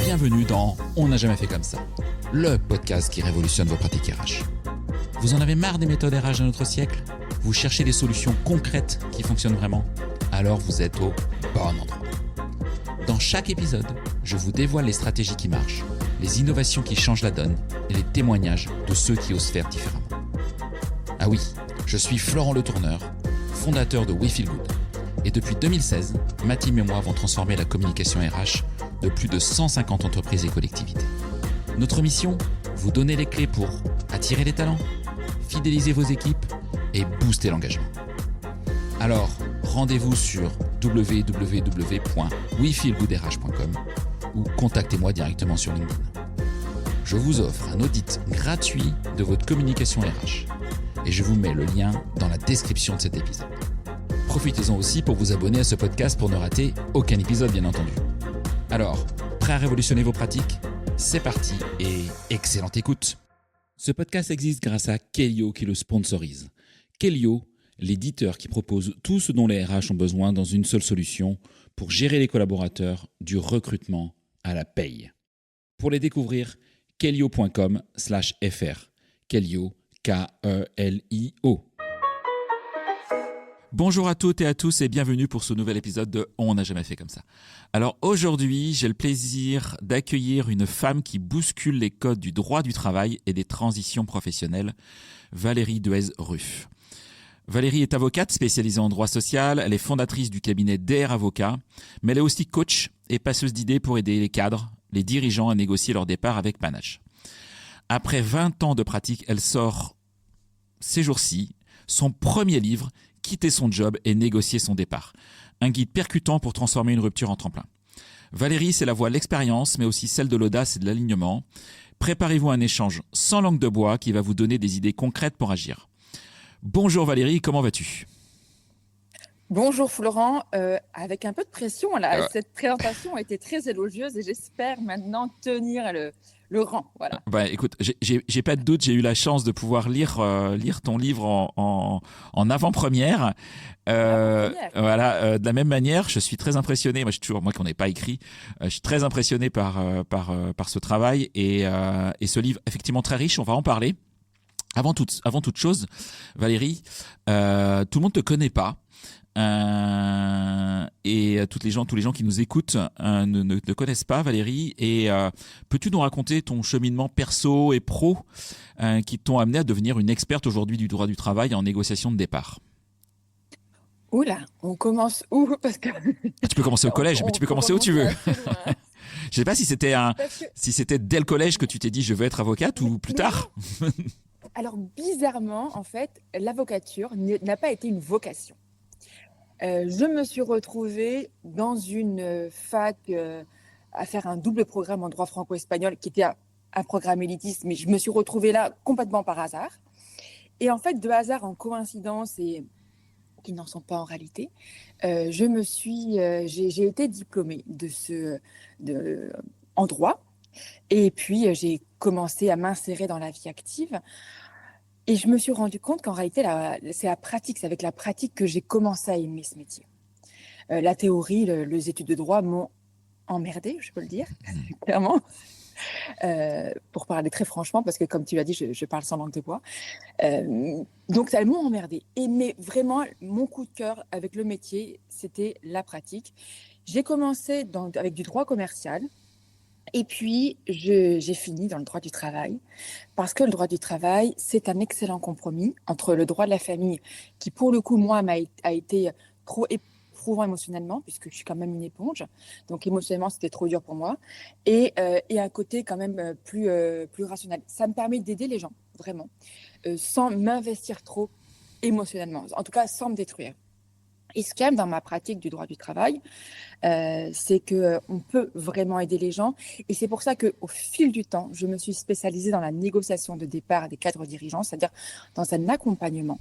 Bienvenue dans On n'a jamais fait comme ça, le podcast qui révolutionne vos pratiques RH. Vous en avez marre des méthodes RH de notre siècle ? Vous cherchez des solutions concrètes qui fonctionnent vraiment ? Alors vous êtes au bon endroit. Dans chaque épisode, je vous dévoile les stratégies qui marchent, les innovations qui changent la donne et les témoignages de ceux qui osent faire différemment. Ah oui, je suis Florent Le Tourneur, fondateur de We Feel Good. Et depuis 2016, ma team et moi avons transformé la communication RH de plus de 150 entreprises et collectivités. Notre mission ? Vous donner les clés pour attirer les talents, fidéliser vos équipes et booster l'engagement. Alors, rendez-vous sur www.wefeelgoodrh.com ou contactez-moi directement sur LinkedIn. Je vous offre un audit gratuit de votre communication RH et je vous mets le lien dans la description de cet épisode. Profitez-en aussi pour vous abonner à ce podcast pour ne rater aucun épisode, bien entendu. Alors, prêt à révolutionner vos pratiques ? C'est parti et excellente écoute. Ce podcast existe grâce à Kellyo qui le sponsorise. Kellyo, l'éditeur qui propose tout ce dont les RH ont besoin dans une seule solution pour gérer les collaborateurs du recrutement à la paye. Pour les découvrir, kellyo.com/fr. Kellyo, K-E-L-I-O. Bonjour à toutes et à tous et bienvenue pour ce nouvel épisode de On n'a jamais fait comme ça. Alors aujourd'hui, j'ai le plaisir d'accueillir une femme qui bouscule les codes du droit du travail et des transitions professionnelles, Valérie Duez-Ruff. Valérie est avocate spécialisée en droit social, elle est fondatrice du cabinet DR Avocat, mais elle est aussi coach et passeuse d'idées pour aider les cadres, les dirigeants à négocier leur départ avec panache. Après 20 ans de pratique, elle sort ces jours-ci son premier livre, Quitter son job et négocier son départ. Un guide percutant pour transformer une rupture en tremplin. Valérie, c'est la voix de l'expérience, mais aussi celle de l'audace et de l'alignement. Préparez-vous à un échange sans langue de bois qui va vous donner des idées concrètes pour agir. Bonjour Valérie, comment vas-tu ? Bonjour Florent, avec un peu de pression, là, cette présentation a été très élogieuse et j'espère maintenant tenir le rang. Voilà. Bah, écoute, j'ai pas de doute, j'ai eu la chance de pouvoir lire ton livre en avant-première. Voilà, de la même manière, je suis très impressionné. Moi qui n'en ai pas écrit, je suis très impressionné par ce travail et ce livre effectivement très riche. On va en parler. Avant toute chose, Valérie, tout le monde te connaît pas. Et tous les gens qui nous écoutent ne te connaissent pas, Valérie. Et peux-tu nous raconter ton cheminement perso et pro qui t'ont amené à devenir une experte aujourd'hui du droit du travail en négociation de départ ? Oula, on commence où ? Parce que tu peux commencer au collège, mais tu peux commencer où tu veux. Je sais pas si c'était dès le collège que tu t'es dit je veux être avocate ou plus tard. Alors bizarrement, en fait, l'avocature n'a pas été une vocation. Je me suis retrouvée dans une fac à faire un double programme en droit franco-espagnol qui était un programme élitiste, mais je me suis retrouvée là complètement par hasard. Et en fait, de hasard en coïncidence et qui n'en sont pas en réalité, j'ai été diplômée en droit. Et puis, j'ai commencé à m'insérer dans la vie active. Et je me suis rendu compte qu'en réalité, c'est avec la pratique que j'ai commencé à aimer ce métier. La théorie, les études de droit m'ont emmerdée, je peux le dire, clairement. Pour parler très franchement, parce que comme tu l'as dit, je parle sans langue de bois. Donc, elles m'ont emmerdée. Mais vraiment, mon coup de cœur avec le métier, c'était la pratique. J'ai commencé avec du droit commercial. Et puis, j'ai fini dans le droit du travail, parce que le droit du travail, c'est un excellent compromis entre le droit de la famille, qui pour le coup, moi, a été trop éprouvant émotionnellement, puisque je suis quand même une éponge, donc émotionnellement, c'était trop dur pour moi, et un côté quand même plus rationnel. Ça me permet d'aider les gens, vraiment, sans m'investir trop émotionnellement, en tout cas sans me détruire. Et ce qu'il y a dans ma pratique du droit du travail, c'est qu'on peut vraiment aider les gens. Et c'est pour ça qu'au fil du temps, je me suis spécialisée dans la négociation de départ des cadres dirigeants, c'est-à-dire dans un accompagnement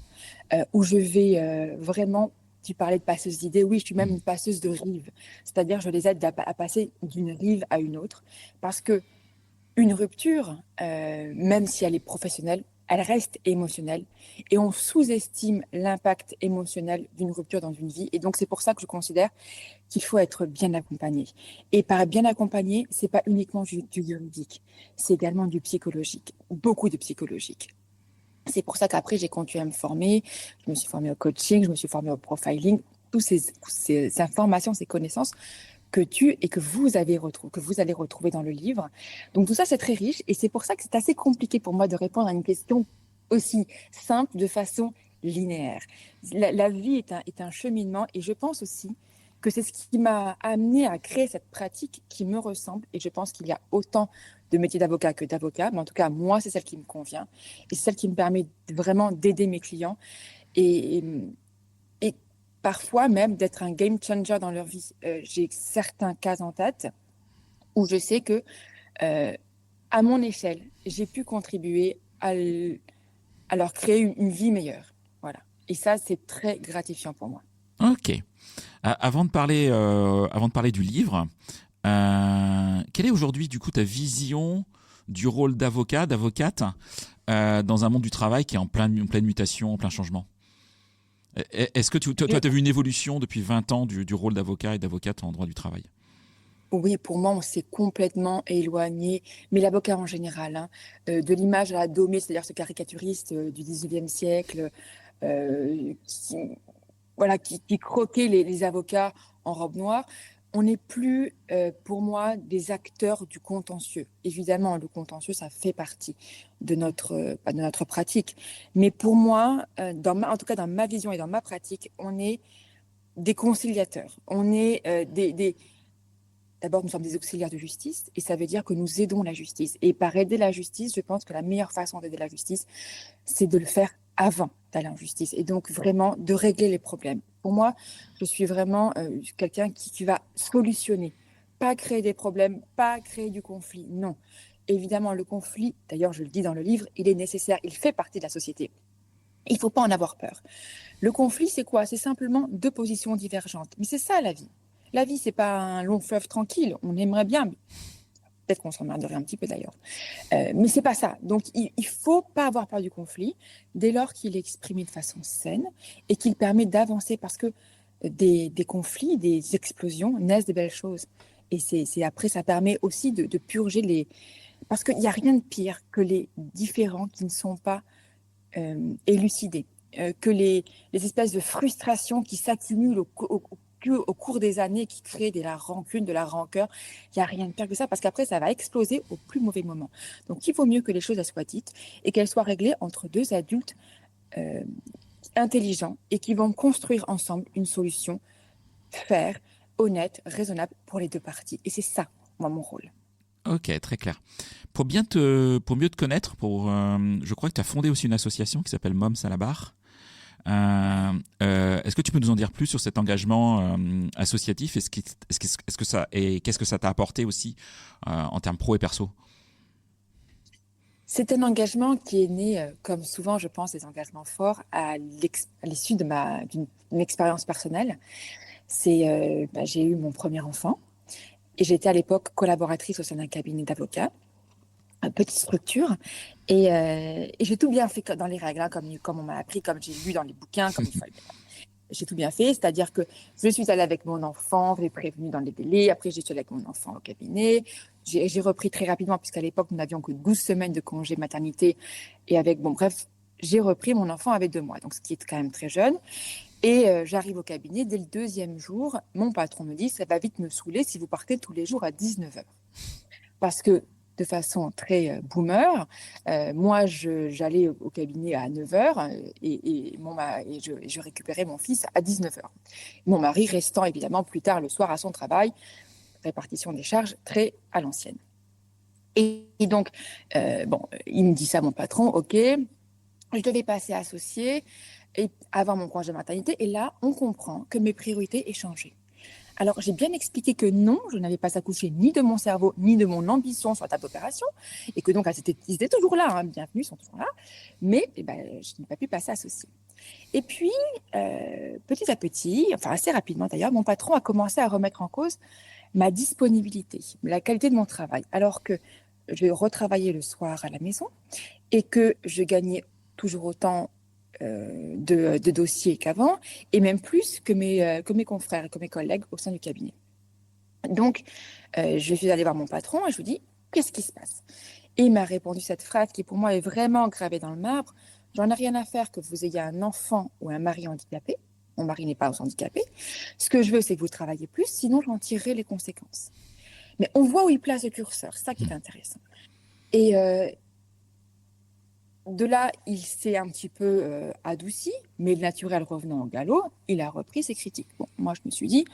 où je vais vraiment, tu parlais de passeuse d'idées, oui, je suis même une passeuse de rive. C'est-à-dire je les aide à passer d'une rive à une autre. Parce qu'une rupture, même si elle est professionnelle, elle reste émotionnelle et on sous-estime l'impact émotionnel d'une rupture dans une vie. Et donc, c'est pour ça que je considère qu'il faut être bien accompagné. Et par bien accompagné, c'est pas uniquement du juridique, c'est également du psychologique, beaucoup de psychologique. C'est pour ça qu'après, j'ai continué à me former. Je me suis formée au coaching, je me suis formée au profiling. Toutes ces informations, ces connaissances que tu et que vous allez retrouver dans le livre. Donc tout ça, c'est très riche et c'est pour ça que c'est assez compliqué pour moi de répondre à une question aussi simple de façon linéaire. La vie est un cheminement et je pense aussi que c'est ce qui m'a amené à créer cette pratique qui me ressemble et je pense qu'il y a autant de métiers d'avocat que d'avocat, mais en tout cas, moi, c'est celle qui me convient et c'est celle qui me permet vraiment d'aider mes clients et, et parfois même d'être un game changer dans leur vie. J'ai certains cas en tête où je sais que, à mon échelle, j'ai pu contribuer à leur créer une vie meilleure. Voilà. Et ça, c'est très gratifiant pour moi. Ok. Avant de parler du livre, quelle est aujourd'hui du coup ta vision du rôle d'avocat, d'avocate dans un monde du travail qui est en pleine mutation, en plein changement? Est-ce que toi, tu as vu une évolution depuis 20 ans du rôle d'avocat et d'avocate en droit du travail? Oui, pour moi, on s'est complètement éloigné, mais l'avocat en général, hein, de l'image à la Domé, c'est-à-dire ce caricaturiste du 19e siècle, qui, voilà, qui croquait les avocats en robe noire. On n'est plus, pour moi, des acteurs du contentieux. Évidemment, le contentieux, ça fait partie de notre pratique. Mais pour moi, en tout cas dans ma vision et dans ma pratique, on est des conciliateurs. On est D'abord, nous sommes des auxiliaires de justice et ça veut dire que nous aidons la justice. Et par aider la justice, je pense que la meilleure façon d'aider la justice, c'est de le faire avant d'aller en justice et donc vraiment de régler les problèmes. Pour moi, je suis vraiment quelqu'un qui va solutionner, pas créer des problèmes, pas créer du conflit. Non. Évidemment, le conflit, d'ailleurs, je le dis dans le livre, il est nécessaire, il fait partie de la société. Il ne faut pas en avoir peur. Le conflit, c'est quoi? C'est simplement deux positions divergentes. Mais c'est ça la vie. La vie, c'est pas un long fleuve tranquille. On aimerait bien, peut-être qu'on s'emmerderait un petit peu d'ailleurs. Mais c'est pas ça. Donc, il faut pas avoir peur du conflit dès lors qu'il est exprimé de façon saine et qu'il permet d'avancer parce que des conflits, des explosions naissent de belles choses. Et après, ça permet aussi de purger les... Parce qu'il n'y a rien de pire que les différends qui ne sont pas élucidés, que les espèces de frustrations qui s'accumulent au cours des années, qui créent de la rancune, de la rancœur. Il n'y a rien de pire que ça, parce qu'après, ça va exploser au plus mauvais moment. Donc, il vaut mieux que les choses soient dites et qu'elles soient réglées entre deux adultes intelligents et qui vont construire ensemble une solution faire, honnête, raisonnable pour les deux parties. Et c'est ça, moi, mon rôle. Ok, très clair. Pour mieux te connaître, je crois que tu as fondé aussi une association qui s'appelle Moms à la barre. Est-ce que tu peux nous en dire plus sur cet engagement associatif qu'est-ce que ça t'a apporté aussi en termes pro et perso? C'est un engagement qui est né, comme souvent, je pense, des engagements forts à l'issue d'une expérience personnelle. J'ai eu mon premier enfant et j'étais à l'époque collaboratrice au sein d'un cabinet d'avocats, une petite structure, et j'ai tout bien fait dans les règles, hein, comme on m'a appris, comme j'ai lu dans les bouquins, comme il fallait. J'ai tout bien fait, c'est-à-dire que je suis allée avec mon enfant, je l'ai prévenu dans les délais, après j'ai suis allée avec mon enfant au cabinet, j'ai repris très rapidement, puisqu'à l'époque, nous n'avions que 12 semaines de congé maternité, et bref, j'ai repris mon enfant avec 2 mois, donc ce qui est quand même très jeune, et j'arrive au cabinet, dès le 2e jour, mon patron me dit, ça va vite me saouler si vous partez tous les jours à 19h. Parce que de façon très boomer. Moi, j'allais au cabinet à 9h et je récupérais mon fils à 19h. Mon mari restant évidemment plus tard le soir à son travail, répartition des charges très à l'ancienne. Et donc, il me dit ça, mon patron, ok, je devais passer associé avant mon congé maternité. Et là, on comprend que mes priorités aient changé. Alors, j'ai bien expliqué que non, je n'avais pas accouché ni de mon cerveau, ni de mon ambition sur la table d'opération, et que donc, ils étaient toujours là, hein, bienvenue, ils sont toujours là, mais je n'ai pas pu passer associé. Et puis, petit à petit, enfin assez rapidement d'ailleurs, mon patron a commencé à remettre en cause ma disponibilité, la qualité de mon travail, alors que je retravaillais le soir à la maison et que je gagnais toujours autant de dossiers qu'avant, et même plus que mes confrères et que mes collègues au sein du cabinet. Donc, je suis allée voir mon patron et je lui dis, qu'est-ce qui se passe? Et il m'a répondu cette phrase qui pour moi est vraiment gravée dans le marbre. J'en ai rien à faire que vous ayez un enfant ou un mari handicapé. Mon mari n'est pas handicapé. Ce que je veux, c'est que vous travaillez plus, sinon j'en tirerai les conséquences. Mais on voit où il place le curseur, c'est ça qui est intéressant. Et de là, il s'est un petit peu adouci, mais le naturel revenant au galop, il a repris ses critiques. Bon, moi, je me suis dit,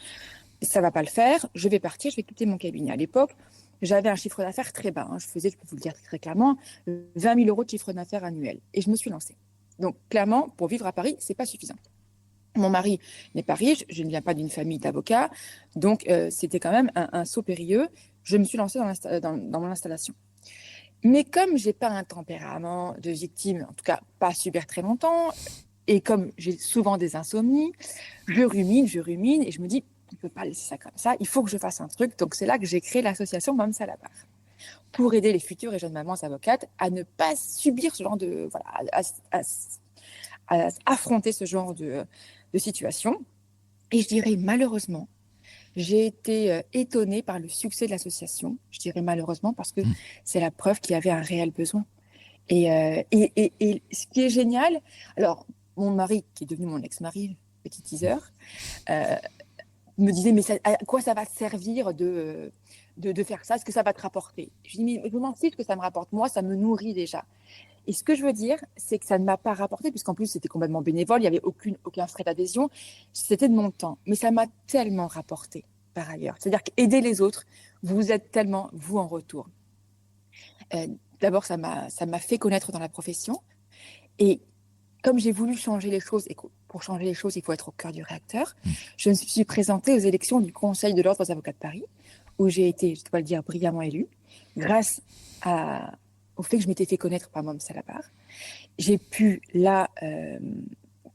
ça va pas le faire, je vais partir, je vais quitter mon cabinet. À l'époque, j'avais un chiffre d'affaires très bas. Je faisais, je peux vous le dire très clairement, 20 000 euros de chiffre d'affaires annuel. Et je me suis lancée. Donc, clairement, pour vivre à Paris, c'est pas suffisant. Mon mari n'est pas riche, je ne viens pas d'une famille d'avocats, donc c'était quand même un saut périlleux. Je me suis lancée dans mon installation. Mais comme j'ai pas un tempérament de victime, en tout cas pas super très longtemps, et comme j'ai souvent des insomnies, je rumine, et je me dis, on ne peut pas laisser ça comme ça, il faut que je fasse un truc. Donc c'est là que j'ai créé l'association Mame Salabar, pour aider les futures et jeunes mamans avocates à ne pas subir ce genre de... Voilà, à affronter ce genre de situation. Et je dirais malheureusement, j'ai été étonnée par le succès de l'association. Je dirais malheureusement parce que c'est la preuve qu'il y avait un réel besoin. Et ce qui est génial, alors mon mari, qui est devenu mon ex-mari, petit teaser, me disait, mais à quoi ça va te servir de faire ça? Est-ce que ça va te rapporter? Je dis, mais je m'en fiche que ça me rapporte. Moi, ça me nourrit déjà. Et ce que je veux dire, c'est que ça ne m'a pas rapporté, puisqu'en plus, c'était complètement bénévole, il n'y avait aucun frais d'adhésion, c'était de mon temps. Mais ça m'a tellement rapporté, par ailleurs. C'est-à-dire qu'aider les autres, vous êtes tellement, vous, en retour. D'abord, ça m'a fait connaître dans la profession. Et comme j'ai voulu changer les choses, et pour changer les choses, il faut être au cœur du réacteur, je me suis présentée aux élections du Conseil de l'Ordre des avocats de Paris, où j'ai été, je dois le dire, brillamment élue, grâce au fait que je m'étais fait connaître par Mame Salabar. J'ai pu, là,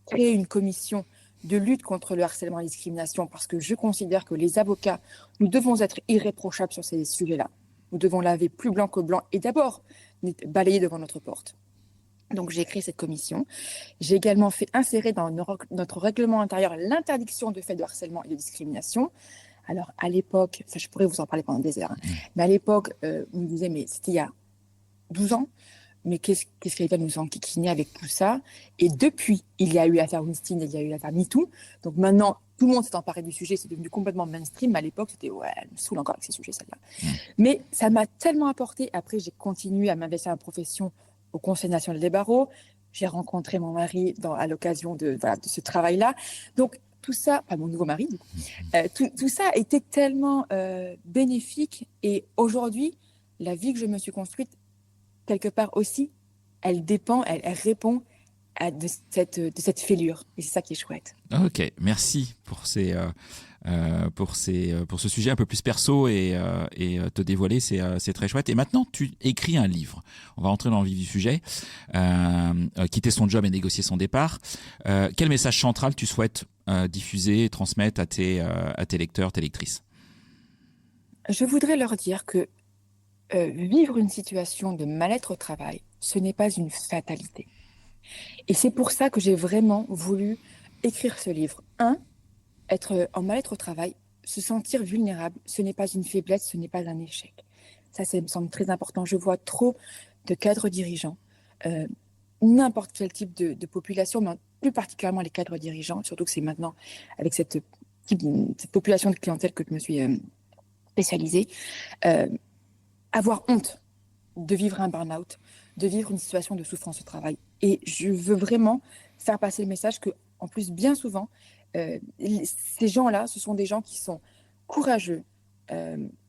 créer une commission de lutte contre le harcèlement et la discrimination, parce que je considère que les avocats, nous devons être irréprochables sur ces sujets-là. Nous devons laver plus blanc que blanc et d'abord balayer devant notre porte. Donc, j'ai créé cette commission. J'ai également fait insérer dans notre règlement intérieur l'interdiction de faits de harcèlement et de discrimination. Alors, à l'époque, je pourrais vous en parler pendant des heures, mais à l'époque, on me disait, mais c'était il y a 12 ans, mais qu'est-ce qu'elle va nous enquiquiner avec tout ça? Et depuis, il y a eu l'affaire Weinstein, il y a eu l'affaire MeToo. Donc maintenant, tout le monde s'est emparé du sujet, c'est devenu complètement mainstream. Mais à l'époque, c'était, ouais, elle me saoule encore avec ces sujets, celle-là. Mais ça m'a tellement apporté. Après, j'ai continué à m'investir dans la profession au Conseil national des barreaux. J'ai rencontré mon mari à l'occasion de ce travail-là. Donc, tout ça, mon nouveau mari, tout ça a été tellement bénéfique. Et aujourd'hui, la vie que je me suis construite, quelque part aussi, elle répond de cette fêlure. Et c'est ça qui est chouette. Ok, merci pour pour ce sujet un peu plus perso et te dévoiler, c'est très chouette. Et maintenant, tu écris un livre. On va rentrer dans le vif du sujet. Quitter son job et négocier son départ. Quel message central tu souhaites diffuser et transmettre à tes lecteurs, tes lectrices? Je voudrais leur dire que vivre une situation de mal-être au travail, ce n'est pas une fatalité. Et c'est pour ça que j'ai vraiment voulu écrire ce livre. Être en mal-être au travail, se sentir vulnérable, ce n'est pas une faiblesse, ce n'est pas un échec. Ça me semble très important. Je vois trop de cadres dirigeants, n'importe quel type de population, mais plus particulièrement les cadres dirigeants, surtout que c'est maintenant avec cette population de clientèle que je me suis spécialisée, avoir honte de vivre un burn-out, de vivre une situation de souffrance au travail. Et je veux vraiment faire passer le message que, en plus, bien souvent, ces gens-là, ce sont des gens qui sont courageux,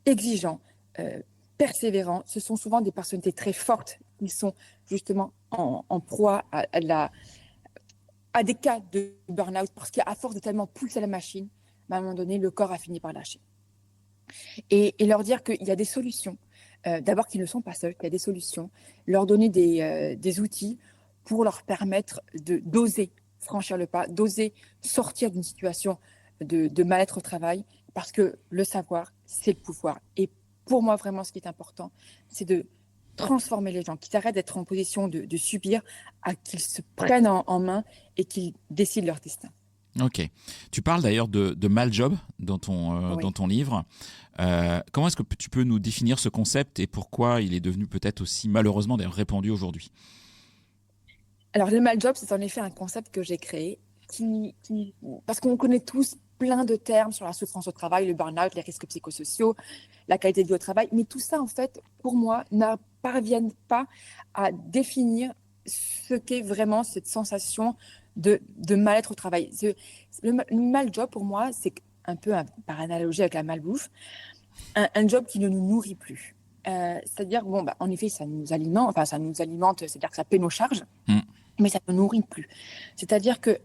exigeants, persévérants. Ce sont souvent des personnalités très fortes. Ils sont justement en proie à des cas de burn-out parce qu'à force de tellement pousser la machine, à un moment donné, le corps a fini par lâcher. Et leur dire qu'il y a des solutions. D'abord qu'ils ne sont pas seuls, qu'il y a des solutions. Leur donner des outils pour leur permettre d'oser franchir le pas, d'oser sortir d'une situation de mal-être au travail, parce que le savoir, c'est le pouvoir. Et pour moi, vraiment, ce qui est important, c'est de transformer les gens, qu'ils arrêtent d'être en position de subir, à qu'ils se prennent en main et qu'ils décident leur destin. Ok. Tu parles d'ailleurs de mal job dans Oui. ton livre. Comment est-ce que tu peux nous définir ce concept et pourquoi il est devenu peut-être aussi malheureusement d'ailleurs répandu aujourd'hui? Alors, le mal job, c'est en effet un concept que j'ai créé parce qu'on connaît tous plein de termes sur la souffrance au travail, le burn-out, les risques psychosociaux, la qualité de vie au travail. Mais tout ça, en fait, pour moi, ne parviennent pas à définir ce qu'est vraiment cette sensation de mal-être au travail. Le mal job, pour moi, c'est un peu, par analogie avec la malbouffe, un job qui ne nous nourrit plus. C'est-à-dire, bon, en effet, ça nous alimente, c'est-à-dire que ça paie nos charges, Mm. mais ça ne nourrit plus. C'est-à-dire que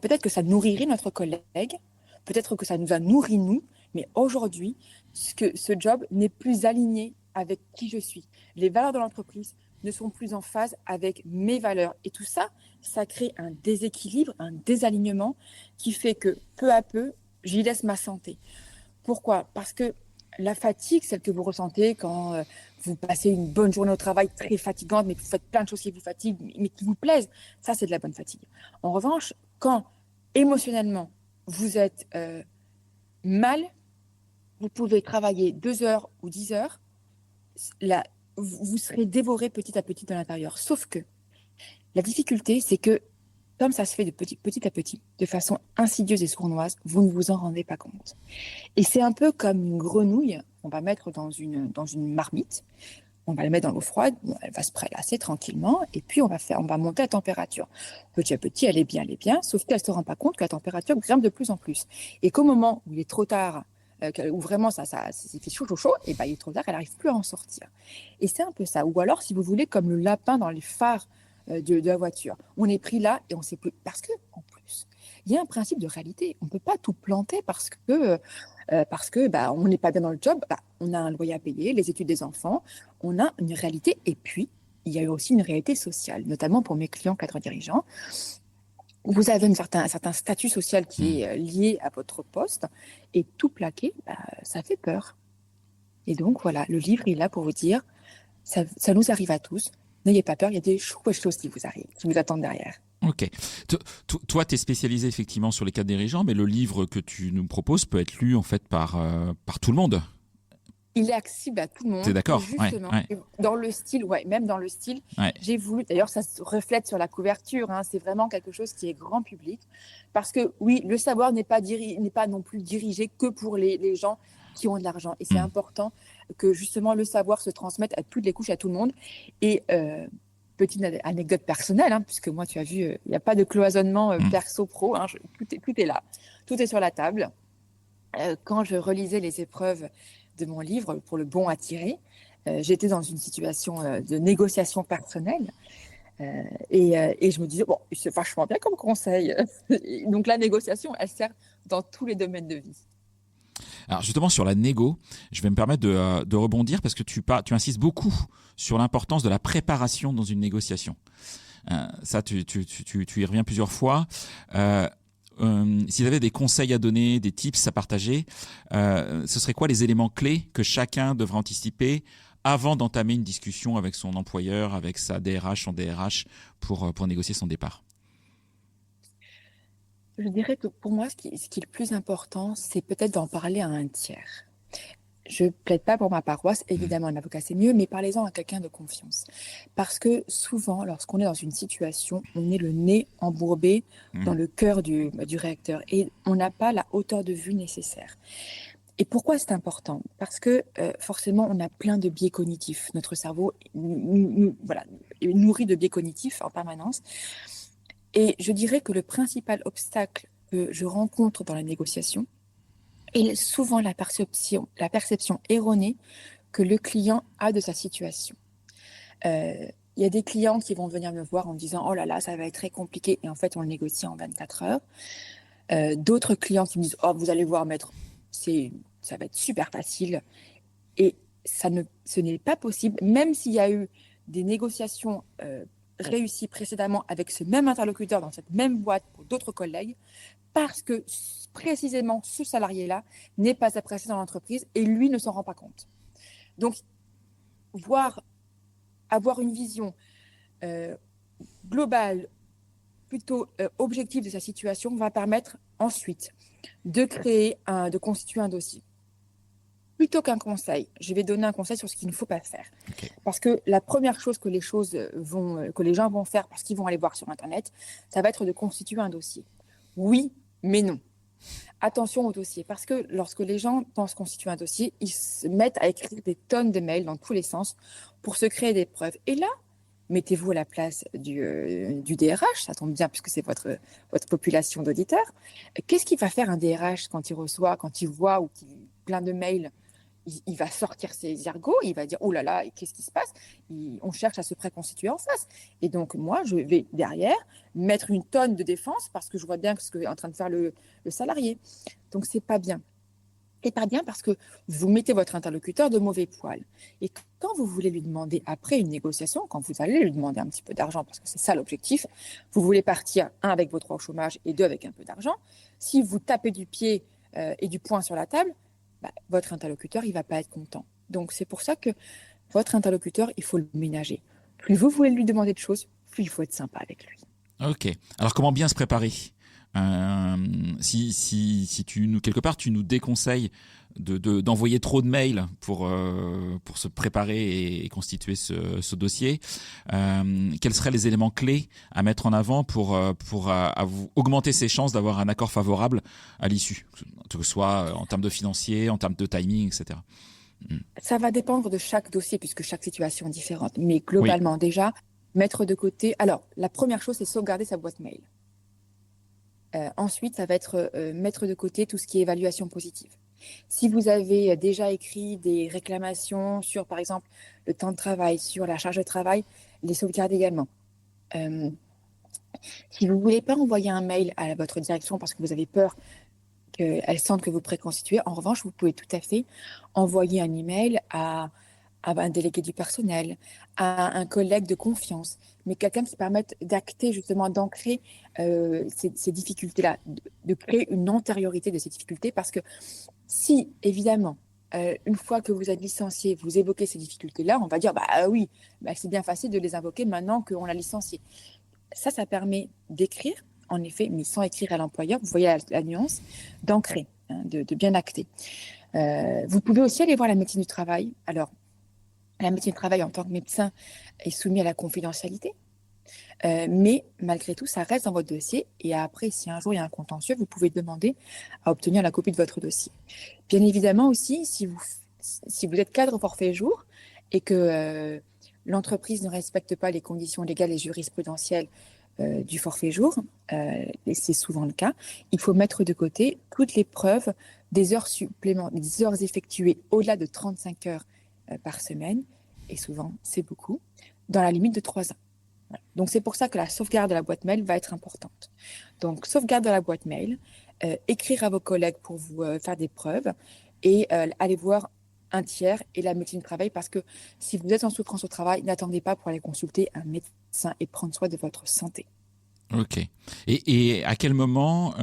peut-être que ça nourrirait notre collègue, peut-être que ça nous a nourri nous, mais aujourd'hui, ce job n'est plus aligné avec qui je suis. Les valeurs de l'entreprise ne sont plus en phase avec mes valeurs. Et tout ça, ça crée un déséquilibre, un désalignement qui fait que peu à peu, j'y laisse ma santé. Pourquoi? Parce que la fatigue, celle que vous ressentez quand vous passez une bonne journée au travail très fatigante, mais que vous faites plein de choses qui vous fatiguent, mais qui vous plaisent, ça, c'est de la bonne fatigue. En revanche, quand émotionnellement, vous êtes mal, vous pouvez travailler 2 heures ou 10 heures, là, vous serez dévoré petit à petit de l'intérieur. Sauf que la difficulté, c'est que comme ça se fait de petit à petit, de façon insidieuse et sournoise, vous ne vous en rendez pas compte. Et c'est un peu comme une grenouille qu'on va mettre dans une marmite. On va la mettre dans l'eau froide, elle va se prélasser tranquillement, et puis on va monter la température. Petit à petit, elle est bien, sauf qu'elle ne se rend pas compte que la température grimpe de plus en plus. Et qu'au moment où il est trop tard, où vraiment ça fait chaud, et ben il est trop tard, elle n'arrive plus à en sortir. Et c'est un peu ça. Ou alors, si vous voulez, comme le lapin dans les phares de la voiture. On est pris là et on ne sait plus. Parce que, en plus, il y a un principe de réalité. On ne peut pas tout planter parce que on n'est pas bien dans le job. On a un loyer à payer, les études des enfants, on a une réalité. Et puis, il y a aussi une réalité sociale, notamment pour mes clients cadres dirigeants. Vous avez un certain statut social qui est lié à votre poste et tout plaquer, ça fait peur. Et donc, voilà, le livre est là pour vous dire, ça nous arrive à tous. N'ayez pas peur, il y a des chouettes choses qui vous arrivent, qui vous attendent derrière. Ok. Toi, tu es spécialisé effectivement sur les cadres dirigeants, mais le livre que tu nous proposes peut être lu en fait par tout le monde. Il est accessible à tout le T'es monde. Et d'accord? Ouais, justement, ouais, dans le style, même dans le style, ouais. j'ai voulu, d'ailleurs, ça se reflète sur la couverture, hein, c'est vraiment quelque chose qui est grand public. Parce que oui, le savoir n'est pas non plus dirigé que pour les gens qui ont de l'argent. Et c'est important que justement le savoir se transmette à toutes les couches, à tout le monde. Et petite anecdote personnelle, hein, puisque moi, tu as vu, il n'y a pas de cloisonnement perso-pro, hein, tout est là, tout est sur la table. Quand je relisais les épreuves de mon livre pour le bon à tirer, j'étais dans une situation de négociation personnelle et je me disais, bon, c'est vachement bien comme conseil. Donc la négociation, elle sert dans tous les domaines de vie. Alors justement sur la négo, je vais me permettre de rebondir parce que tu insistes beaucoup sur l'importance de la préparation dans une négociation. Ça, tu y reviens plusieurs fois. Si tu avais des conseils à donner, des tips à partager, ce serait quoi les éléments clés que chacun devrait anticiper avant d'entamer une discussion avec son employeur, avec sa DRH, son DRH, pour négocier son départ? Je dirais que pour moi, ce qui est le plus important, c'est peut-être d'en parler à un tiers. Je plaide pas pour ma paroisse, évidemment, un avocat c'est mieux, mais parlez-en à quelqu'un de confiance. Parce que souvent, lorsqu'on est dans une situation, on est le nez embourbé dans le cœur du réacteur et on n'a pas la hauteur de vue nécessaire. Et pourquoi c'est important? Parce que forcément, on a plein de biais cognitifs. Notre cerveau est nourri de biais cognitifs en permanence. Et je dirais que le principal obstacle que je rencontre dans la négociation est souvent la perception erronée que le client a de sa situation. Il y a des clients qui vont venir me voir en me disant « Oh là là, ça va être très compliqué » et en fait, on le négocie en 24 heures. D'autres clients qui me disent « Oh, vous allez voir, maître, ça va être super facile ». Et ce n'est pas possible, même s'il y a eu des négociations réussies précédemment avec ce même interlocuteur dans cette même boîte pour d'autres collègues, parce que précisément ce salarié-là n'est pas apprécié dans l'entreprise et lui ne s'en rend pas compte. Donc, voir avoir une vision globale, plutôt objective de sa situation, va permettre ensuite de constituer un dossier. Plutôt qu'un conseil, je vais donner un conseil sur ce qu'il ne faut pas faire. Ok. Parce que la première chose que les gens vont faire parce qu'ils vont aller voir sur Internet, ça va être de constituer un dossier. Oui, mais non. Attention au dossier, parce que lorsque les gens pensent constituer un dossier, ils se mettent à écrire des tonnes de mails dans tous les sens pour se créer des preuves. Et là, mettez-vous à la place du DRH, ça tombe bien puisque c'est votre population d'auditeurs. Qu'est-ce qu'il va faire un DRH quand il reçoit, quand il voit ou qu'il plein de mails? Il va sortir ses ergots, il va dire oh là là, qu'est-ce qui se passe? On cherche à se préconstituer en face. Et donc moi, je vais derrière mettre une tonne de défense parce que je vois bien ce qu'est en train de faire le salarié. Donc c'est pas bien. Et pas bien parce que vous mettez votre interlocuteur de mauvais poil. Et quand vous voulez lui demander, après une négociation, quand vous allez lui demander un petit peu d'argent, parce que c'est ça l'objectif, vous voulez partir, un, avec vos droits au chômage et deux, avec un peu d'argent. Si vous tapez du pied et du poing sur la table, votre interlocuteur, il ne va pas être content. Donc, c'est pour ça que votre interlocuteur, il faut le ménager. Plus vous voulez lui demander de choses, plus il faut être sympa avec lui. Ok. Alors, comment bien se préparer? Si quelque part, tu nous déconseilles d'envoyer trop de mails pour se préparer et constituer ce dossier, quels seraient les éléments clés à mettre en avant pour vous augmenter ses chances d'avoir un accord favorable à l'issue, que ce soit en termes de financier, en termes de timing, etc. Ça va dépendre de chaque dossier puisque chaque situation est différente. Mais globalement, déjà, mettre de côté... Alors, la première chose, c'est sauvegarder sa boîte mail. Ensuite, ça va être mettre de côté tout ce qui est évaluation positive. Si vous avez déjà écrit des réclamations sur, par exemple, le temps de travail, sur la charge de travail, les sauvegarder également. Si vous ne voulez pas envoyer un mail à votre direction parce que vous avez peur qu'elle sente que vous préconstituez, en revanche, vous pouvez tout à fait envoyer un email à un délégué du personnel, à un collègue de confiance, mais quelqu'un qui permette d'acter, justement, d'ancrer ces difficultés-là, de créer une antériorité de ces difficultés, parce que si, évidemment, une fois que vous êtes licencié, vous évoquez ces difficultés-là, on va dire, oui, c'est bien facile de les invoquer maintenant qu'on l'a licencié. Ça permet d'écrire, en effet, mais sans écrire à l'employeur, vous voyez la nuance, d'ancrer, de bien acter. Vous pouvez aussi aller voir la médecine du travail. Alors, la médecine du travail en tant que médecin est soumise à la confidentialité, mais malgré tout, ça reste dans votre dossier. Et après, si un jour il y a un contentieux, vous pouvez demander à obtenir la copie de votre dossier. Bien évidemment aussi, si vous êtes cadre au forfait jour et que l'entreprise ne respecte pas les conditions légales et jurisprudentielles du forfait jour, et c'est souvent le cas, il faut mettre de côté toutes les preuves des heures supplémentaires, des heures effectuées au-delà de 35 heures par semaine, et souvent c'est beaucoup, dans la limite de 3 ans. Voilà. Donc c'est pour ça que la sauvegarde de la boîte mail va être importante. Donc sauvegarde de la boîte mail, écrire à vos collègues pour vous faire des preuves, et aller voir un tiers et la médecine du travail, parce que si vous êtes en souffrance au travail, n'attendez pas pour aller consulter un médecin et prendre soin de votre santé. Ok. Et à quel moment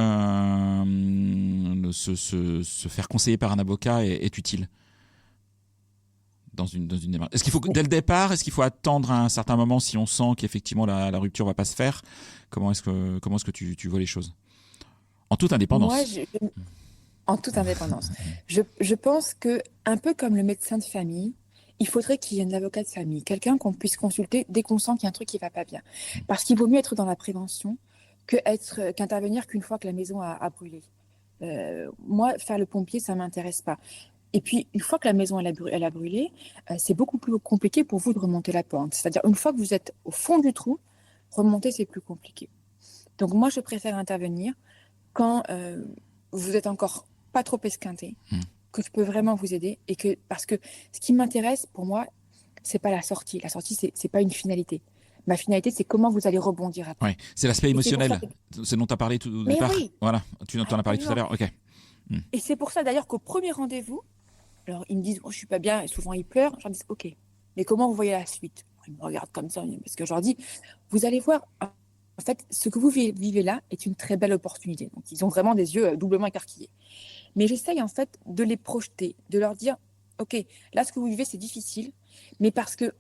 se faire conseiller par un avocat est utile dans une démarche? Est-ce qu'il faut dès le départ, est-ce qu'il faut attendre un certain moment si on sent qu'effectivement la rupture va pas se faire? Comment est-ce que tu vois les choses? En toute indépendance. Moi, en toute indépendance. Je pense que, un peu comme le médecin de famille, il faudrait qu'il y ait un avocat de famille, quelqu'un qu'on puisse consulter dès qu'on sent qu'il y a un truc qui ne va pas bien. Parce qu'il vaut mieux être dans la prévention qu'intervenir qu'une fois que la maison a brûlé. Moi, faire le pompier, ça ne m'intéresse pas. Et puis, une fois que la maison elle a brûlé, c'est beaucoup plus compliqué pour vous de remonter la pente. C'est-à-dire, une fois que vous êtes au fond du trou, remonter, c'est plus compliqué. Donc, moi, je préfère intervenir quand vous êtes encore pas trop esquinté, que je peux vraiment vous aider, parce que ce qui m'intéresse, pour moi, c'est pas la sortie. La sortie, c'est pas une finalité. Ma finalité, c'est comment vous allez rebondir après. Ouais, c'est l'aspect émotionnel, c'est dont tu as parlé tout au départ. Oui. Voilà, tu en as parlé tout à l'heure. Ok. Et c'est pour ça d'ailleurs qu'au premier rendez-vous, alors ils me disent je suis pas bien, et souvent ils pleurent. Je leur dis ok, mais comment vous voyez la suite? Ils me regardent comme ça, parce que je leur dis vous allez voir. En fait, ce que vous vivez là est une très belle opportunité. Donc, ils ont vraiment des yeux doublement écarquillés. Mais j'essaye en fait de les projeter, de leur dire, OK, là, ce que vous vivez, c'est difficile, mais parce que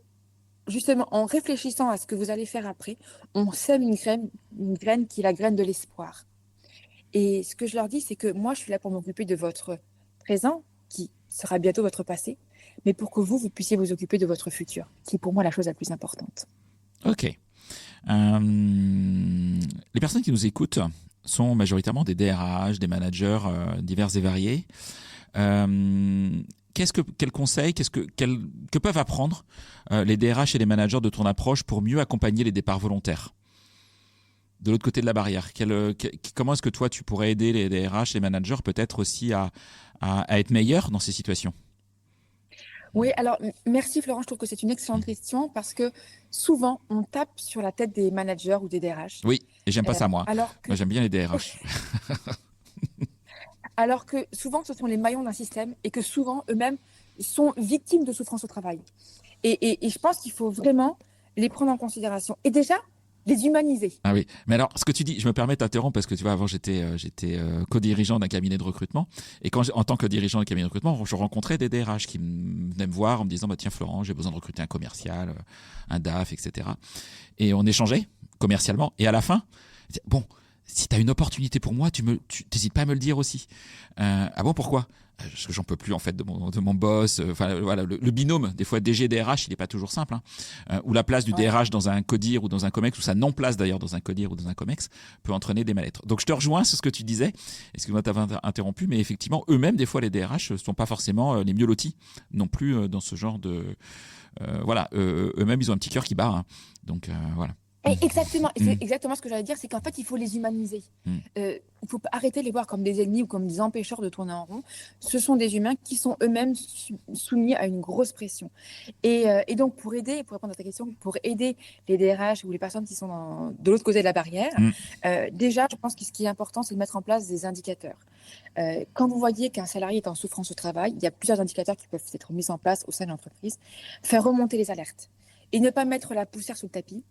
justement, en réfléchissant à ce que vous allez faire après, on sème une graine qui est la graine de l'espoir. Et ce que je leur dis, c'est que moi, je suis là pour m'occuper de votre présent, qui sera bientôt votre passé, mais pour que vous puissiez vous occuper de votre futur, qui est pour moi la chose la plus importante. Ok. Les personnes qui nous écoutent sont majoritairement des DRH, des managers divers et variés. Quels conseils, que peuvent apprendre les DRH et les managers de ton approche pour mieux accompagner les départs volontaires de l'autre côté de la barrière? Comment est-ce que toi, tu pourrais aider les DRH, les managers peut-être aussi à être meilleurs dans ces situations? Oui, alors merci Florent, je trouve que c'est une excellente question parce que souvent on tape sur la tête des managers ou des DRH. Oui, et j'aime pas ça moi. Alors que, Moi j'aime bien les DRH. alors que souvent ce sont les maillons d'un système et que souvent eux-mêmes sont victimes de souffrance au travail. Et je pense qu'il faut vraiment les prendre en considération et déjà les humaniser. Ah oui, mais alors ce que tu dis, je me permets de t'interrompre parce que tu vois, avant j'étais co-dirigeant d'un cabinet de recrutement et en tant que dirigeant d'un cabinet de recrutement, je rencontrais des DRH qui venaient me voir en me disant bah tiens Florent, j'ai besoin de recruter un commercial, un DAF, etc. Et on échangeait commercialement et à la fin, bon, si tu as une opportunité pour moi, tu t'hésites pas à me le dire aussi. Ah bon, pourquoi? Parce que j'en peux plus en fait de mon boss. Enfin voilà, le binôme des fois DG DRH, il est pas toujours simple. Ou la place du DRH dans un codir ou dans un comex, ou sa non place d'ailleurs dans un codir ou dans un comex, peut entraîner des mal-être. Donc je te rejoins sur ce que tu disais. Excuse-moi de t'avoir interrompu, mais effectivement eux-mêmes des fois les DRH sont pas forcément les mieux lotis non plus dans ce genre de voilà. Eux-mêmes ils ont un petit cœur qui bat. Donc voilà. Exactement, c'est exactement ce que j'allais dire, c'est qu'en fait, il faut les humaniser. Il faut arrêter de les voir comme des ennemis ou comme des empêcheurs de tourner en rond. Ce sont des humains qui sont eux-mêmes soumis à une grosse pression. Et donc, pour répondre à ta question, pour aider les DRH ou les personnes qui sont de l'autre côté de la barrière, déjà, je pense que ce qui est important, c'est de mettre en place des indicateurs. Quand vous voyez qu'un salarié est en souffrance au travail, il y a plusieurs indicateurs qui peuvent être mis en place au sein de l'entreprise. Faire remonter les alertes et ne pas mettre la poussière sous le tapis.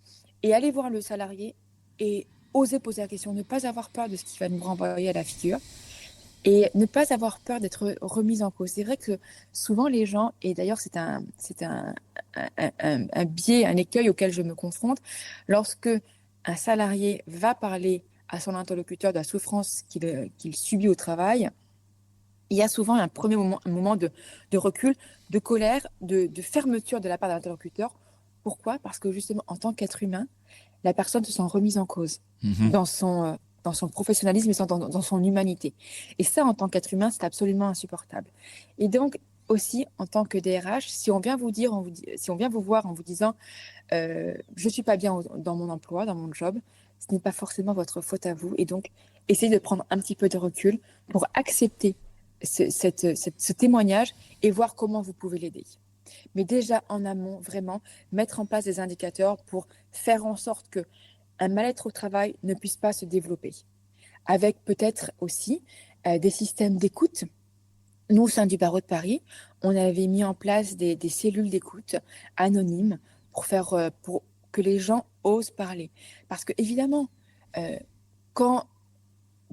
Et aller voir le salarié et oser poser la question, ne pas avoir peur de ce qui va nous renvoyer à la figure et ne pas avoir peur d'être remis en cause. C'est vrai que souvent les gens, et d'ailleurs c'est un biais, un écueil auquel je me confronte, lorsque un salarié va parler à son interlocuteur de la souffrance qu'il subit au travail, il y a souvent un moment de recul, de colère, de fermeture de la part de l'interlocuteur. Pourquoi? Parce que justement, en tant qu'être humain, la personne se sent remise en cause dans son professionnalisme et dans son humanité. Et ça, en tant qu'être humain, c'est absolument insupportable. Et donc, aussi, en tant que DRH, si on vient vous voir en vous disant je ne suis pas bien dans mon emploi, dans mon job, ce n'est pas forcément votre faute à vous. Et donc, essayez de prendre un petit peu de recul pour accepter ce témoignage et voir comment vous pouvez l'aider. Mais déjà en amont, vraiment, mettre en place des indicateurs pour faire en sorte qu'un mal-être au travail ne puisse pas se développer. Avec peut-être aussi des systèmes d'écoute. Nous, au sein du barreau de Paris, on avait mis en place des cellules d'écoute anonymes pour que les gens osent parler. Parce que évidemment,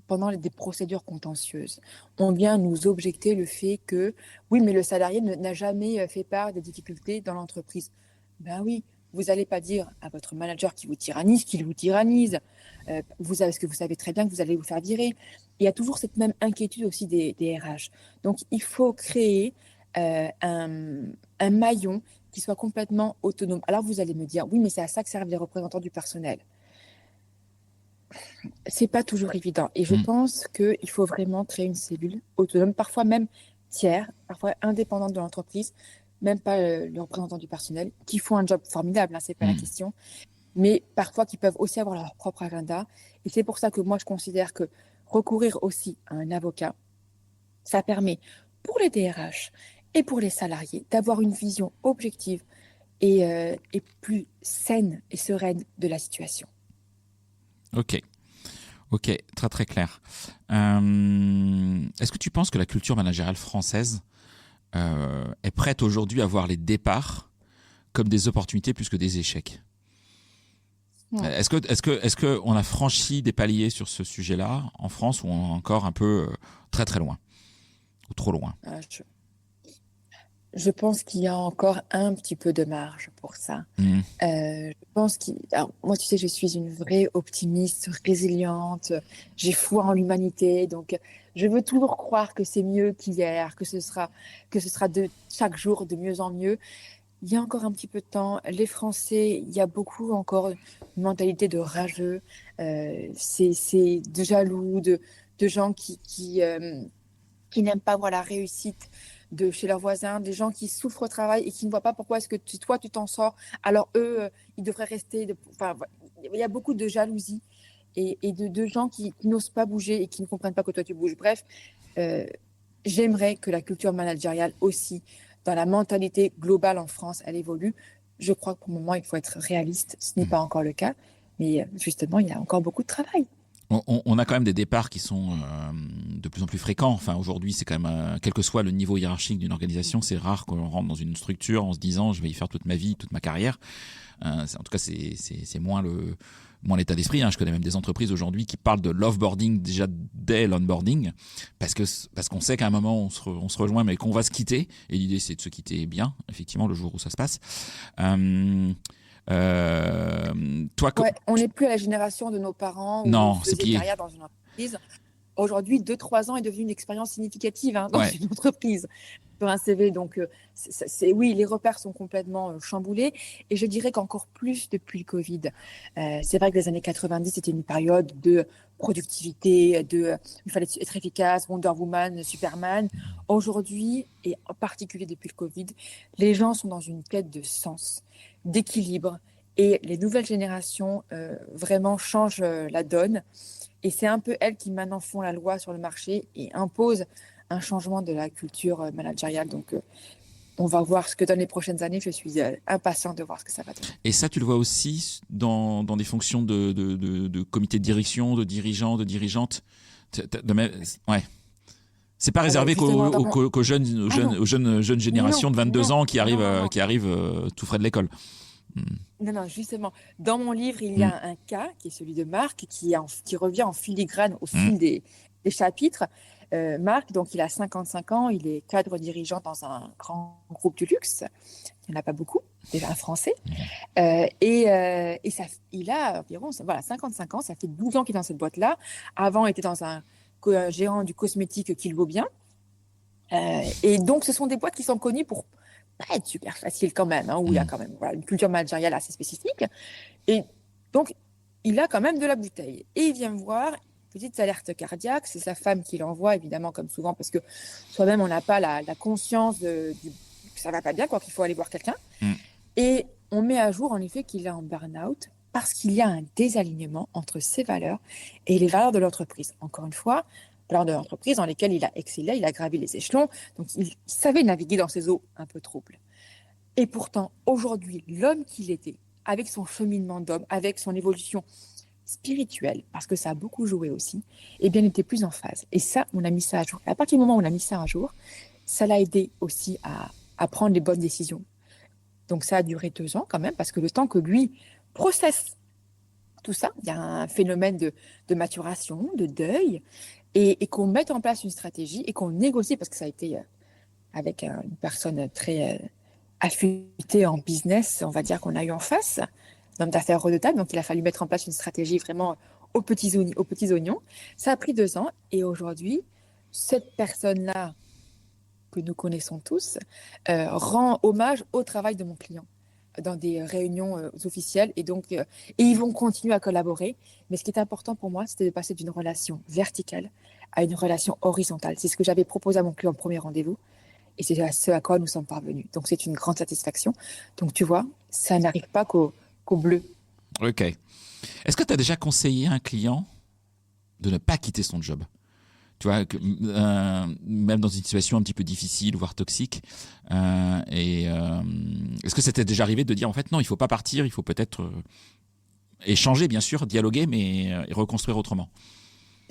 pendant des procédures contentieuses, on vient nous objecter le fait que, oui, mais le salarié n'a jamais fait part des difficultés dans l'entreprise. Ben oui, vous n'allez pas dire à votre manager qui vous tyrannise, qu'il vous tyrannise, parce que vous savez très bien que vous allez vous faire virer. Il y a toujours cette même inquiétude aussi des RH. Donc, il faut créer un maillon qui soit complètement autonome. Alors, vous allez me dire, oui, mais c'est à ça que servent les représentants du personnel. C'est pas toujours évident. Et je pense qu'il faut vraiment créer une cellule autonome, parfois même tiers, parfois indépendante de l'entreprise, même pas le représentant du personnel, qui font un job formidable, c'est pas la question, mais parfois qui peuvent aussi avoir leur propre agenda. Et c'est pour ça que moi, je considère que recourir aussi à un avocat, ça permet pour les DRH et pour les salariés d'avoir une vision objective et plus saine et sereine de la situation. Ok, très très clair. Est-ce que tu penses que la culture managériale française est prête aujourd'hui à voir les départs comme des opportunités plus que des échecs? Est-ce que on a franchi des paliers sur ce sujet-là en France, ou on est encore un peu très très loin ou trop loin? Je pense qu'il y a encore un petit peu de marge pour ça. Hmm. Je pense alors, moi, tu sais, je suis une vraie optimiste, résiliente. J'ai foi en l'humanité, donc je veux toujours croire que c'est mieux qu'hier, que ce sera de chaque jour de mieux en mieux. Il y a encore un petit peu de temps. Les Français, il y a beaucoup encore une mentalité de rageux, c'est de jaloux, de gens qui n'aiment pas voir la réussite de chez leurs voisins, des gens qui souffrent au travail et qui ne voient pas pourquoi est-ce que toi tu t'en sors, alors eux, ils devraient rester. Enfin, il y a beaucoup de jalousie et de gens qui n'osent pas bouger et qui ne comprennent pas que toi tu bouges. Bref, euh, j'aimerais que la culture managériale aussi, dans la mentalité globale en France, elle évolue. Je crois que pour le moment, il faut être réaliste. Ce n'est pas encore le cas, mais justement, il y a encore beaucoup de travail. On a quand même des départs qui sont de plus en plus fréquents. Enfin, aujourd'hui, c'est quand même, quel que soit le niveau hiérarchique d'une organisation, c'est rare qu'on rentre dans une structure en se disant je vais y faire toute ma vie, toute ma carrière. En tout cas, c'est moins l'état d'esprit. Hein. Je connais même des entreprises aujourd'hui qui parlent de l'offboarding déjà dès l'onboarding, parce qu'on sait qu'à un moment on se rejoint, mais qu'on va se quitter. Et l'idée, c'est de se quitter bien, effectivement, le jour où ça se passe. Toi, Ouais, on n'est plus à la génération de nos parents où on non, c'est faisait plié. carrière dans une entreprise. Aujourd'hui, 2, 3 ans est devenu une expérience significative dans Ouais. une entreprise, sur un CV. Donc, oui, les repères sont complètement chamboulés. Et je dirais qu'encore plus depuis le Covid. C'est vrai que les années 90, c'était une période de productivité, il fallait être efficace, Wonder Woman, Superman. Aujourd'hui, et en particulier depuis le Covid, les gens sont dans une quête de sens, d'équilibre. Et les nouvelles générations vraiment changent la donne. Et c'est un peu elles qui maintenant font la loi sur le marché et imposent un changement de la culture managériale. Donc, on va voir ce que donnent les prochaines années. Je suis impatient de voir ce que ça va donner. Et ça, tu le vois aussi dans des fonctions de comité de direction, de dirigeants, de dirigeantes. Ouais. C'est pas Ah ben, réservé justement, qu'aux jeunes, Ah non, jeunes non, générations de 22 non, ans non, non, non, qui arrivent tout frais de l'école. Hmm. non, non, justement. Dans mon livre, il y Hmm. a un cas qui est celui de Marc, qui revient en filigrane au Hmm. fil des chapitres. Marc, donc, il a 55 ans, il est cadre dirigeant dans un grand groupe du luxe. Il n'y en a pas beaucoup, déjà un français. Et ça, il a environ voilà, 55 ans, ça fait 12 ans qu'il est dans cette boîte-là. Avant, il était dans un gérant du cosmétique qu'il vaut bien. Et donc, ce sont des boîtes qui sont connues pour pas être super faciles quand même, hein, où il y a Hmm. quand même voilà, une culture managériale assez spécifique. Et donc, il a quand même de la bouteille. Et il vient me voir, petite alerte cardiaque, c'est sa femme qui l'envoie, évidemment, comme souvent, parce que soi-même, on n'a pas la conscience que ça va pas bien, quoi, qu'il faut aller voir quelqu'un. Hmm. Et on met à jour, en effet, qu'il est en burn-out parce qu'il y a un désalignement entre ses valeurs et les valeurs de l'entreprise. Encore une fois, valeurs de l'entreprise dans lesquelles il a excellé, il a gravi les échelons, donc il savait naviguer dans ces eaux un peu troubles. Et pourtant, aujourd'hui, l'homme qu'il était, avec son cheminement d'homme, avec son évolution spirituelle, parce que ça a beaucoup joué aussi, eh bien, n'était plus en phase. Et ça, on a mis ça à jour. Et à partir du moment où on a mis ça à jour, ça l'a aidé aussi à prendre les bonnes décisions. Donc ça a duré 2 ans quand même, parce que le temps que lui processe tout ça, il y a un phénomène de maturation, de deuil, et qu'on mette en place une stratégie et qu'on négocie, parce que ça a été avec une personne très affûtée en business, on va dire qu'on a eu en face, un homme d'affaires redoutable, donc il a fallu mettre en place une stratégie vraiment aux petits oignons. Ça a pris 2 ans, et aujourd'hui, cette personne-là, que nous connaissons tous, rend hommage au travail de mon client dans des réunions officielles et ils vont continuer à collaborer. Mais ce qui est important pour moi, c'était de passer d'une relation verticale à une relation horizontale. C'est ce que j'avais proposé à mon client au premier rendez-vous et c'est à ce à quoi nous sommes parvenus. Donc c'est une grande satisfaction. Donc tu vois, ça n'arrive pas qu'au bleu. Ok. Est-ce que tu as déjà conseillé à un client de ne pas quitter son job? Tu vois, même dans une situation un petit peu difficile, voire toxique. Est-ce que c'était déjà arrivé de dire, en fait, non, il ne faut pas partir, il faut peut-être échanger, bien sûr, dialoguer, mais reconstruire autrement?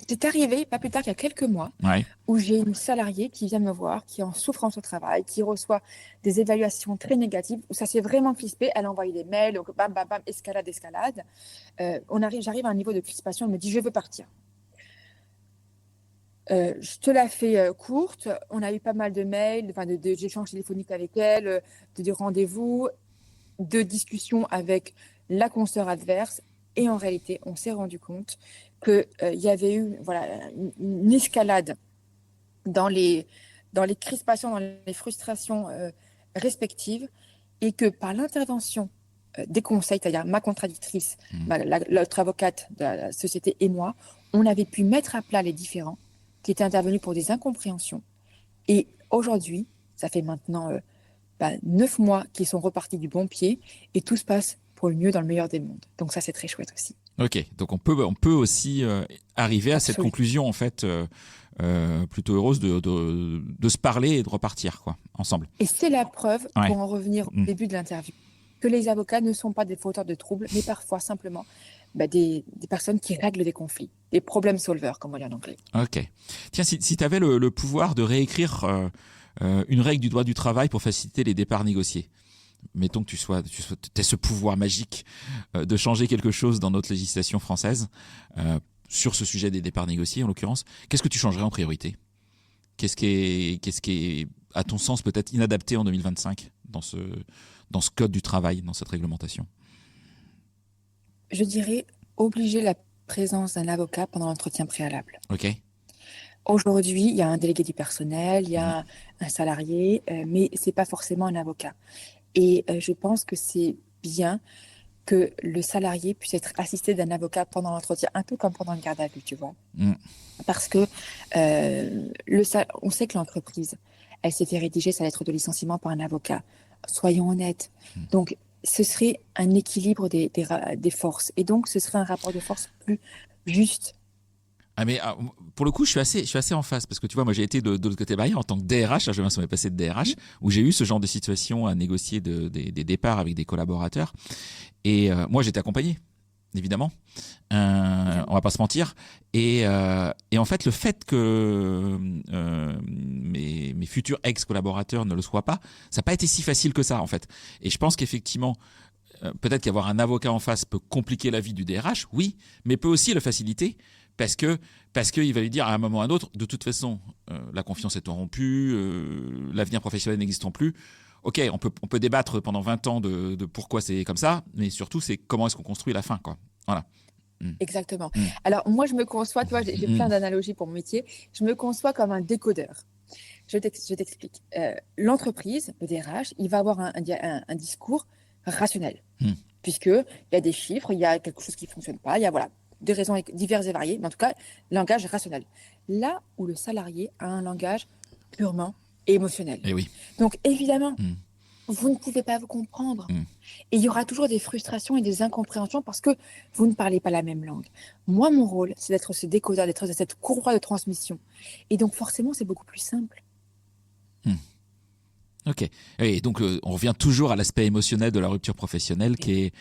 C'est arrivé, pas plus tard qu'il y a quelques mois, Ouais. où j'ai une salariée qui vient me voir, qui est en souffrance au travail, qui reçoit des évaluations très négatives, où ça s'est vraiment crispé. Elle a envoyé des mails, donc bam, bam, bam, escalade, escalade. J'arrive à un niveau de crispation, elle me dit, je veux partir. Je te la fais courte. On a eu pas mal de mails, enfin d'échanges téléphoniques avec elle, de rendez-vous, de discussions avec la consoeur adverse. Et en réalité, on s'est rendu compte qu'il y avait eu une escalade dans les crispations, dans les frustrations respectives, et que par l'intervention des conseils, c'est-à-dire ma contradictrice, l'autre avocate de la société et moi, on avait pu mettre à plat les différends qui étaient intervenus pour des incompréhensions. Et aujourd'hui, ça fait maintenant 9 mois qu'ils sont repartis du bon pied et tout se passe pour le mieux dans le meilleur des mondes. Donc ça, c'est très chouette aussi. Ok, donc on peut aussi arriver à cette conclusion en fait plutôt heureuse de se parler et de repartir quoi, ensemble. Et c'est la preuve, pour en revenir au début de l'interview, que les avocats ne sont pas des fauteurs de troubles, mais parfois simplement des personnes qui règlent des conflits, des problem solvers, comme on dit en anglais. Ok. Tiens, si tu avais le pouvoir de réécrire une règle du droit du travail pour faciliter les départs négociés, mettons que tu aies ce pouvoir magique de changer quelque chose dans notre législation française, sur ce sujet des départs négociés en l'occurrence, qu'est-ce que tu changerais en priorité ? Qu'est-ce qui est, à ton sens, peut-être inadapté en 2025 dans ce code du travail, dans cette réglementation ? Je dirais obliger la présence d'un avocat pendant l'entretien préalable. Ok. Aujourd'hui, il y a un délégué du personnel, il y a un salarié, mais c'est pas forcément un avocat. Et je pense que c'est bien que le salarié puisse être assisté d'un avocat pendant l'entretien, un peu comme pendant une garde à vue, tu vois. Parce que on sait que l'entreprise, elle s'est fait rédiger sa lettre de licenciement par un avocat. Soyons honnêtes. Donc, ce serait un équilibre des forces. Et donc, ce serait un rapport de force plus juste. Ah mais pour le coup, je suis assez en face parce que tu vois, moi j'ai été de l'autre côté barrière en tant que DRH, je me suis passé de DRH où j'ai eu ce genre de situation à négocier des départs avec des collaborateurs et moi j'étais accompagné évidemment, on va pas se mentir et en fait le fait que mes futurs ex-collaborateurs ne le soient pas, ça n'a pas été si facile que ça en fait. Et je pense qu'effectivement peut-être qu'avoir un avocat en face peut compliquer la vie du DRH, oui, mais peut aussi le faciliter. Parce qu'il va lui dire à un moment ou à un autre, de toute façon, la confiance étant rompue, l'avenir professionnel n'existant plus. Ok, on peut débattre pendant 20 ans de pourquoi c'est comme ça, mais surtout, c'est comment est-ce qu'on construit la fin, quoi. Voilà. Exactement. Alors, moi, je me conçois, tu vois, j'ai plein d'analogies pour mon métier. Je me conçois comme un décodeur. Je t'explique. L'entreprise, le DRH, il va avoir un discours rationnel, puisqu'il y a des chiffres, il y a quelque chose qui ne fonctionne pas, il y a des raisons diverses et variées, mais en tout cas, langage rationnel. Là où le salarié a un langage purement émotionnel. Et oui. Donc, évidemment, vous ne pouvez pas vous comprendre. Et il y aura toujours des frustrations et des incompréhensions parce que vous ne parlez pas la même langue. Moi, mon rôle, c'est d'être ce décodeur, d'être cette courroie de transmission. Et donc, forcément, c'est beaucoup plus simple. Ok. Et donc, on revient toujours à l'aspect émotionnel de la rupture professionnelle qui est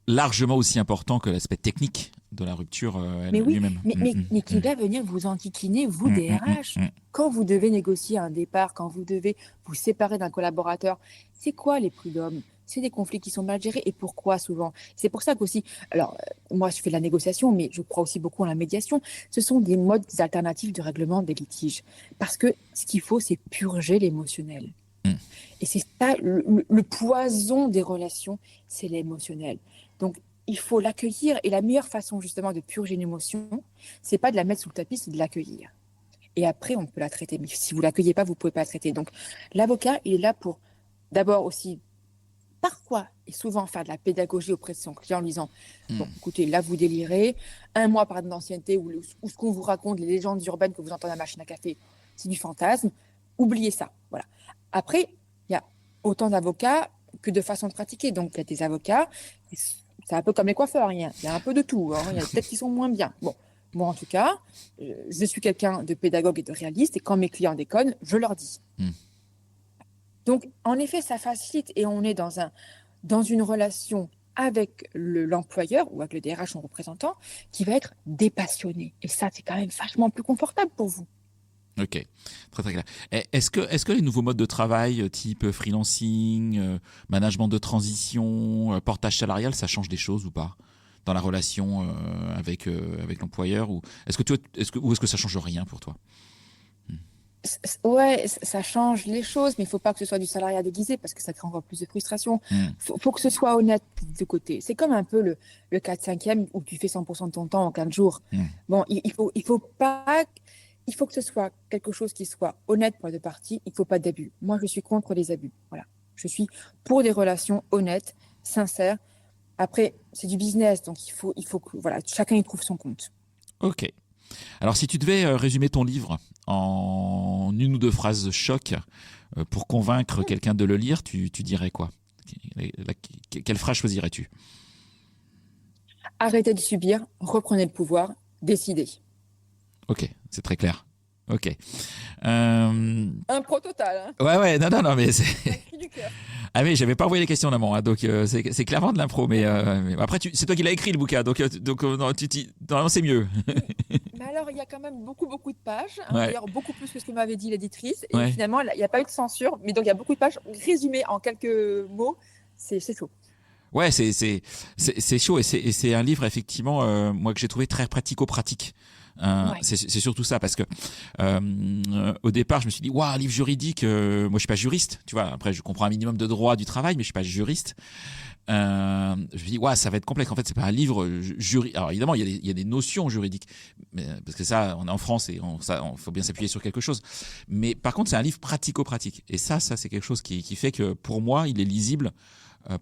largement aussi important que l'aspect technique de la rupture lui-même. Mais qui va venir vous enquiquiner, vous, DRH. Quand vous devez négocier un départ, quand vous devez vous séparer d'un collaborateur, c'est quoi les prud'hommes ? C'est des conflits qui sont mal gérés. Et pourquoi souvent ? C'est pour ça qu'aussi, alors moi je fais de la négociation, mais je crois aussi beaucoup en la médiation. Ce sont des modes alternatifs de règlement des litiges. Parce que ce qu'il faut, c'est purger l'émotionnel. Et c'est ça, le poison des relations, c'est l'émotionnel. Donc, il faut l'accueillir. Et la meilleure façon, justement, de purger une émotion, c'est pas de la mettre sous le tapis, c'est de l'accueillir. Et après, on peut la traiter. Mais si vous l'accueillez pas, vous pouvez pas la traiter. Donc, l'avocat, il est là pour, d'abord aussi, parfois et souvent, faire de la pédagogie auprès de son client en lui disant bon, écoutez, là, vous délirez. 1 mois par d'ancienneté ou ce qu'on vous raconte, les légendes urbaines que vous entendez à la machine à café, c'est du fantasme. Oubliez ça. Voilà. Après, il y a autant d'avocats que de façons de pratiquer. Donc, il y a des avocats, c'est un peu comme les coiffeurs, il y a un peu de tout. Il y a peut-être qui sont moins bien. Bon, moi, en tout cas, je suis quelqu'un de pédagogue et de réaliste, et quand mes clients déconnent, je leur dis. Donc, en effet, ça facilite, et on est dans une relation avec l'employeur ou avec le DRH, son représentant, qui va être dépassionné. Et ça, c'est quand même vachement plus confortable pour vous. Ok, très très clair. Est-ce que les nouveaux modes de travail type freelancing, management de transition, portage salarial, ça change des choses ou pas dans la relation avec l'employeur ou est-ce que ça change rien pour toi ? Ouais, ça change les choses, mais il faut pas que ce soit du salariat déguisé parce que ça crée encore plus de frustration. Hmm. Faut que ce soit honnête de côté. C'est comme un peu le 4/5e où tu fais 100% de ton temps en 15 jours. Hmm. Bon, il faut pas, il faut que ce soit quelque chose qui soit honnête pour les deux parties. Il faut pas d'abus. Moi, je suis contre les abus. Voilà. Je suis pour des relations honnêtes, sincères. Après, c'est du business, donc il faut que voilà, chacun y trouve son compte. Ok. Alors, si tu devais résumer ton livre en une ou deux phrases choc pour convaincre quelqu'un de le lire, tu dirais quoi? Quelle phrase choisirais-tu? Arrêtez de subir, reprenez le pouvoir, décidez. Ok, c'est très clair. Ok. Euh, Un pro total, hein. ouais, non, mais c'est. Un cri du cœur. Ah mais j'avais pas envoyé les questions en amont, hein, donc c'est clairement de l'impro, mais après c'est toi qui l'as écrit le bouquin, donc non, normalement c'est mieux. Mais alors, il y a quand même beaucoup de pages, hein, Ouais, d'ailleurs beaucoup plus que ce que m'avait dit l'éditrice. Et ouais. finalement, il n'y a pas eu de censure, mais donc il y a beaucoup de pages résumées en quelques mots. C'est chaud. Ouais, c'est chaud et c'est un livre effectivement moi que j'ai trouvé très pratico-pratique. Ouais. C'est surtout ça parce que au départ je me suis dit waouh, un livre juridique, moi je suis pas juriste, tu vois, après je comprends un minimum de droit du travail mais je suis pas juriste. Je me suis dit waouh, ça va être complexe, en fait c'est pas un livre juridique. Alors évidemment il y a des notions juridiques mais, parce que ça on est en France et on faut bien s'appuyer sur quelque chose, mais par contre c'est un livre pratico-pratique et ça c'est quelque chose qui fait que pour moi il est lisible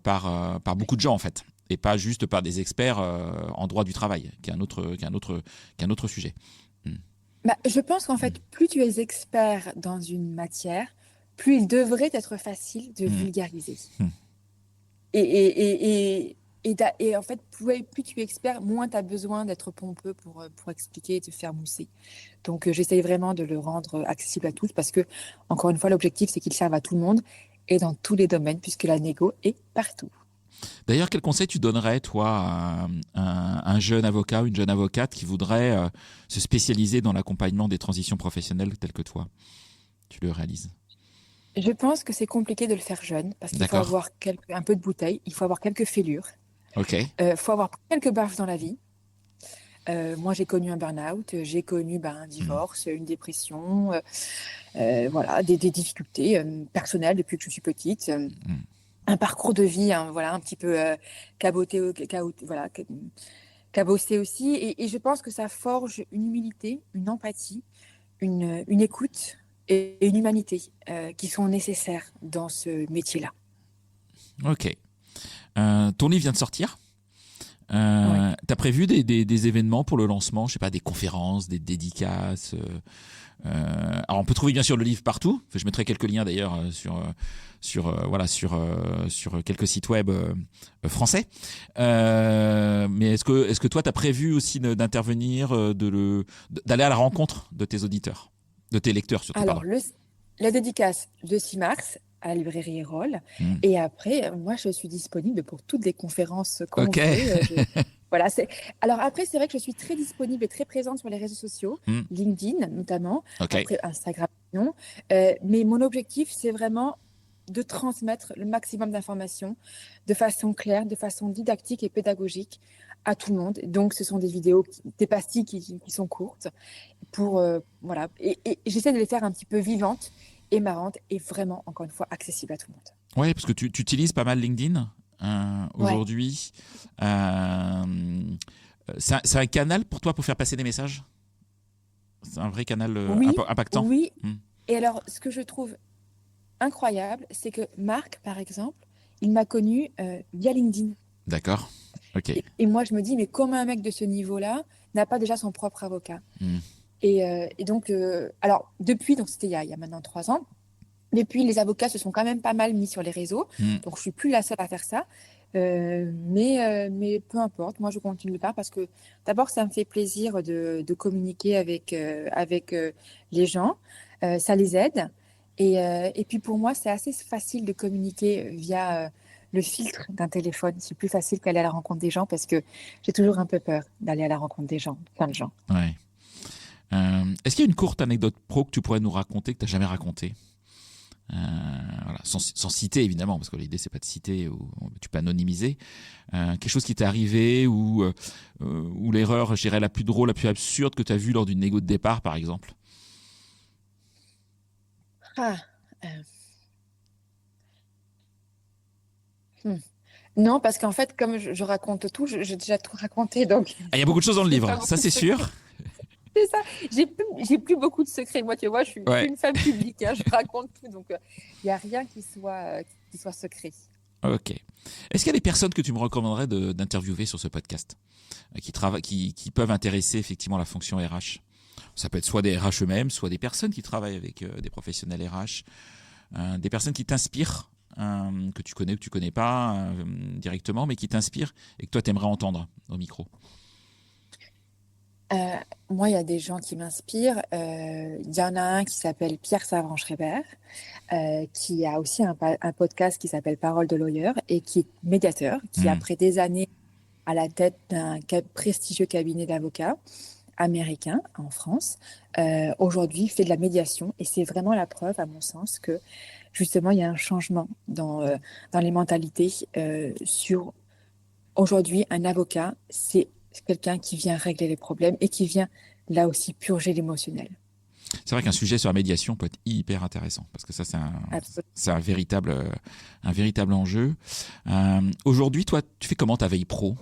par beaucoup de gens en fait, et pas juste par des experts en droit du travail, qui est un autre sujet. Mm. Bah, je pense qu'en Mm. fait, plus tu es expert dans une matière, plus il devrait être facile de Mm. vulgariser. Mm. Et en fait, plus tu es expert, moins tu as besoin d'être pompeux pour expliquer et te faire mousser. Donc, j'essaye vraiment de le rendre accessible à tous parce que, encore une fois, l'objectif, c'est qu'il serve à tout le monde et dans tous les domaines, puisque la négo est partout. D'ailleurs, quel conseil tu donnerais, toi, à un jeune avocat ou une jeune avocate qui voudrait se spécialiser dans l'accompagnement des transitions professionnelles telles que toi, tu le réalises? Je pense que c'est compliqué de le faire jeune parce qu'il faut D'accord. avoir un peu de bouteille, il faut avoir quelques fêlures, Ok. il faut avoir quelques baffes dans la vie. Moi, j'ai connu un burn-out, j'ai connu un Mm. divorce, une dépression, voilà, des difficultés personnelles depuis que je suis petite. Mm. Un parcours de vie, hein, voilà, un petit peu caboté, voilà, cabossé aussi. Et je pense que ça forge une humilité, une empathie, une écoute et une humanité qui sont nécessaires dans ce métier-là. Ok. Ton livre vient de sortir. Ouais. T'as prévu des événements pour le lancement, je sais pas, des conférences, des dédicaces. Alors on peut trouver bien sûr le livre partout. Enfin, je mettrai quelques liens d'ailleurs sur quelques sites web français. Mais est-ce que toi t'as prévu aussi d'intervenir, d'aller à la rencontre de tes auditeurs, de tes lecteurs surtout, pardon. Alors, la dédicace de 6 mars à la librairie Erol. Hmm. Et après, moi, je suis disponible pour toutes les conférences qu'on Ok. veut. Voilà, Alors après, c'est vrai que je suis très disponible et très présente sur les réseaux sociaux, Hmm. LinkedIn notamment, Ok. après Instagram, non. Mais mon objectif, c'est vraiment de transmettre le maximum d'informations de façon claire, de façon didactique et pédagogique à tout le monde. Donc, ce sont des vidéos, des pastilles qui sont courtes voilà. Et j'essaie de les faire un petit peu vivantes et marrantes et vraiment, encore une fois, accessibles à tout le monde. Ouais, parce que tu utilises pas mal LinkedIn Ouais. aujourd'hui. Euh, c'est un canal pour toi pour faire passer des messages? C'est un vrai canal Oui, impactant? oui. Hmm. Et alors, ce que je trouve incroyable, c'est que Marc, par exemple, il m'a connu via LinkedIn. D'accord. Ok. Et moi, je me dis, mais comment un mec de ce niveau-là n'a pas déjà son propre avocat? Hmm. Et donc, alors, depuis, donc c'était il y a maintenant 3 ans, depuis, les avocats se sont quand même pas mal mis sur les réseaux. Hmm. Donc, je suis plus la seule à faire ça. Mais peu importe, moi, je continue de le faire parce que d'abord, ça me fait plaisir de communiquer avec les gens. Ça les aide. Et puis, pour moi, c'est assez facile de communiquer via le filtre d'un téléphone. C'est plus facile qu'aller à la rencontre des gens parce que j'ai toujours un peu peur d'aller à la rencontre des gens, plein de gens. Ouais. Est-ce qu'il y a une courte anecdote pro que tu pourrais nous raconter que tu n'as jamais racontée? Voilà, sans citer évidemment, parce que l'idée c'est pas de citer, ou tu peux anonymiser. Quelque chose qui t'est arrivé ou l'erreur, je dirais, la plus drôle, la plus absurde que tu as vue lors d'une négo de départ, par exemple. Ah, euh, hmm. Non, parce qu'en fait, comme je raconte tout, j'ai déjà tout raconté, donc Ah, il y a beaucoup de choses dans le j'ai pas livre, ça beaucoup de c'est sûr. secrets. C'est ça. J'ai plus beaucoup de secrets. Moi, tu vois, je suis plus Ouais, une femme publique, hein, je raconte tout, donc il n'y a rien qui soit secret. ok. Est-ce qu'il y a des personnes que tu me recommanderais d'interviewer sur ce podcast qui peuvent intéresser effectivement la fonction RH? Ça peut être soit des RH eux-mêmes, soit des personnes qui travaillent avec des professionnels RH, des personnes qui t'inspirent, que tu connais ou que tu connais pas directement, mais qui t'inspirent et que toi t'aimerais entendre au micro. Euh, Moi, il y a des gens qui m'inspirent. Il y en a un qui s'appelle Pierre Savran-Schreiber, qui a aussi un podcast qui s'appelle Parole de lawyer et qui est médiateur, qui Hmm. après des années à la tête d'un prestigieux cabinet d'avocats américain en France, aujourd'hui fait de la médiation. Et c'est vraiment la preuve, à mon sens, que justement, il y a un changement dans les mentalités sur aujourd'hui, un avocat, c'est quelqu'un qui vient régler les problèmes et qui vient là aussi purger l'émotionnel. C'est vrai qu'un sujet sur la médiation peut être hyper intéressant parce que ça Absolument. c'est un véritable enjeu. Aujourd'hui, toi, tu fais comment ta veille pro?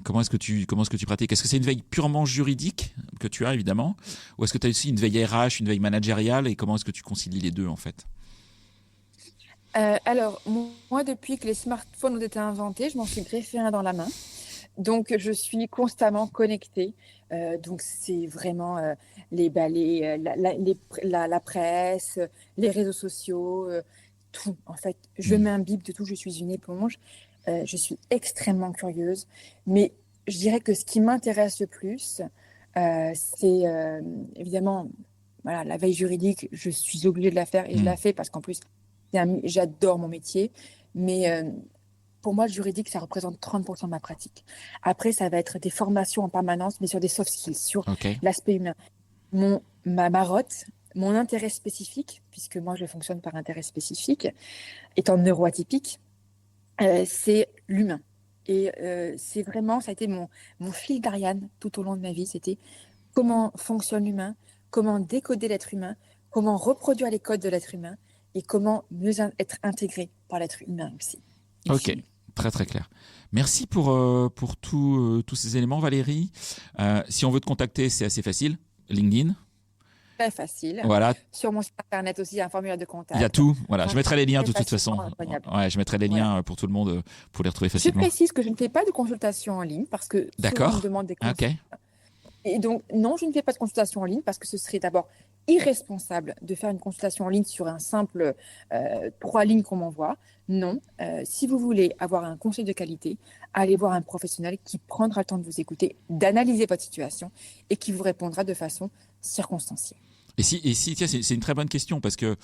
Comment est-ce que tu pratiques? Est-ce que c'est une veille purement juridique que tu as évidemment, ou est-ce que tu as aussi une veille RH, une veille managériale, et comment est-ce que tu concilies les deux en fait? Alors, moi, depuis que les smartphones ont été inventés, je m'en suis greffé un dans la main. Donc, je suis constamment connectée. Donc, c'est vraiment la presse, les réseaux sociaux, tout. En fait, je Hmm. m'imbibe de tout. Je suis une éponge. Je suis extrêmement curieuse. Mais je dirais que ce qui m'intéresse le plus, c'est évidemment voilà, la veille juridique. Je suis obligée de la faire et je Hmm. la fais parce qu'en plus, j'adore mon métier. Mais pour moi, le juridique, ça représente 30% de ma pratique. Après, ça va être des formations en permanence, mais sur des soft skills, sur Ok. l'aspect humain. Ma marotte, mon intérêt spécifique, puisque moi, je fonctionne par intérêt spécifique, étant neuroatypique, c'est l'humain. Et c'est vraiment, ça a été mon fil d'Ariane tout au long de ma vie. C'était comment fonctionne l'humain, comment décoder l'être humain, comment reproduire les codes de l'être humain et comment mieux être intégré par l'être humain aussi, in Ok. fine. Très très clair. Merci pour tous ces éléments, Valérie. Si on veut te contacter, c'est assez facile. LinkedIn. Très facile. Voilà, Sur mon site internet aussi, il y a un formulaire de il y a contact. tout. Voilà, je Vraiment mettrai les liens très de toute façon. facilement joignable. Ouais, je mettrai les Voilà. liens pour tout le monde pour les retrouver Je facilement. précise que je ne fais pas de consultation en ligne parce que souvent on me D'accord. demande des Ok. conseils. Et donc, non, je ne fais pas de consultation en ligne parce que ce serait d'abord irresponsable de faire une consultation en ligne sur un simple 3 lignes qu'on m'envoie. Non, si vous voulez avoir un conseil de qualité, allez voir un professionnel qui prendra le temps de vous écouter, d'analyser votre situation et qui vous répondra de façon circonstanciée. Et si tiens, c'est une très bonne question parce que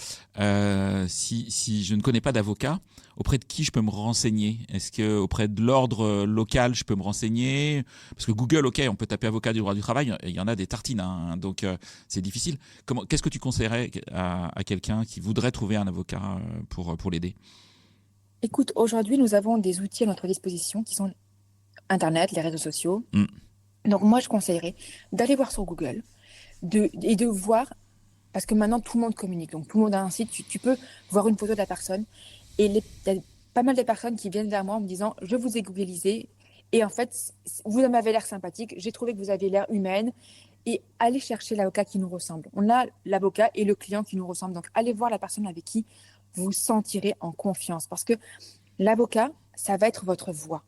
si je ne connais pas d'avocat, auprès de qui je peux me renseigner? Est-ce que auprès de l'ordre local, je peux me renseigner? Parce que Google, ok, on peut taper avocat du droit du travail, il y en a des tartines, hein, donc c'est difficile. Qu'est-ce que tu conseillerais à quelqu'un qui voudrait trouver un avocat pour l'aider? Écoute, aujourd'hui, nous avons des outils à notre disposition qui sont Internet, les réseaux sociaux. Hmm. Donc, moi, je conseillerais d'aller voir sur Google et de voir, parce que maintenant, tout le monde communique. Donc, tout le monde a un site, tu peux voir une photo de la personne. Et il y a pas mal de personnes qui viennent vers moi en me disant, je vous ai googlisé. Et en fait, vous m'avez l'air sympathique. J'ai trouvé que vous aviez l'air humaine. Et allez chercher l'avocat qui nous ressemble. On a l'avocat et le client qui nous ressemblent. Donc, allez voir la personne avec qui vous vous sentirez en confiance. Parce que l'avocat, ça va être votre voix.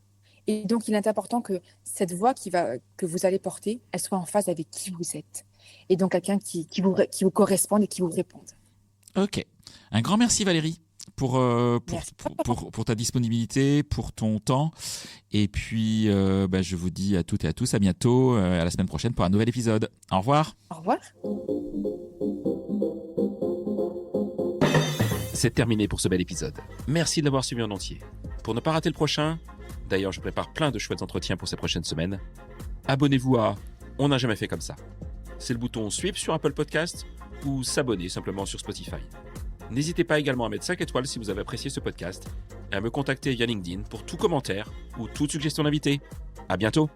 Et donc, il est important que cette voix que vous allez porter, elle soit en phase avec qui vous êtes. Et donc, quelqu'un qui vous corresponde et qui vous réponde. Ok. Un grand merci Valérie Merci. pour ta disponibilité, pour ton temps. Et puis, je vous dis à toutes et à tous à bientôt, à la semaine prochaine pour un nouvel épisode. Au revoir. Au revoir. C'est terminé pour ce bel épisode. Merci de l'avoir suivi en entier. Pour ne pas rater le prochain, d'ailleurs je prépare plein de chouettes entretiens pour ces prochaines semaines, abonnez-vous à On n'a jamais fait comme ça. C'est le bouton Suivre sur Apple Podcast ou s'abonner simplement sur Spotify. N'hésitez pas également à mettre 5 étoiles si vous avez apprécié ce podcast et à me contacter via LinkedIn pour tout commentaire ou toute suggestion d'invité. À bientôt.